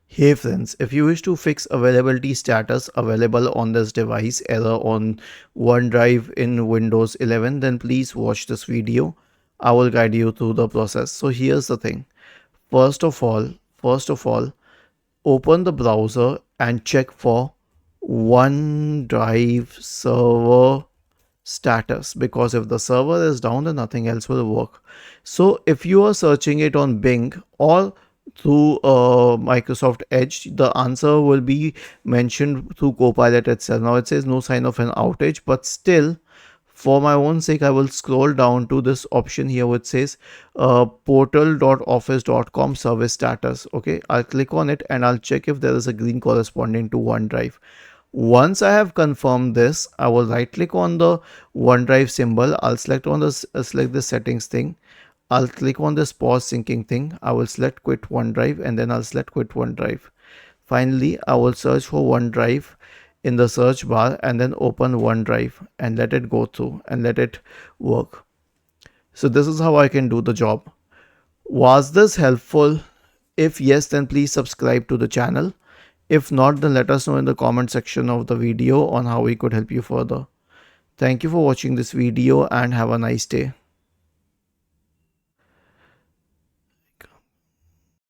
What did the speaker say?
Hey friends, if you wish to fix availability status available on this device error on OneDrive in Windows 11, then please watch this video. I will guide you through the process. So here's the thing. First of all, open the browser and check for OneDrive server status, because if the server is down then nothing else will work. So if you are searching it on Bing or through Microsoft Edge, the answer will be mentioned through Copilot itself. Now it says no sign of an outage, but still, for my own sake, I will scroll down to this option here which says portal.office.com service status. Okay, I'll click on it and I'll check if there is a green corresponding to OneDrive. Once I have confirmed this, I will right click on the OneDrive symbol. I'll select on this select the settings thing. I'll click on this pause syncing thing. I will select quit OneDrive and then I'll select quit OneDrive. Finally, I will search for OneDrive in the search bar and then open OneDrive and let it go through and let it work. So this is how I can do the job. Was this helpful? If yes, then please subscribe to the channel. If not, then let us know in the comment section of the video on how we could help you further. Thank you for watching this video and have a nice day.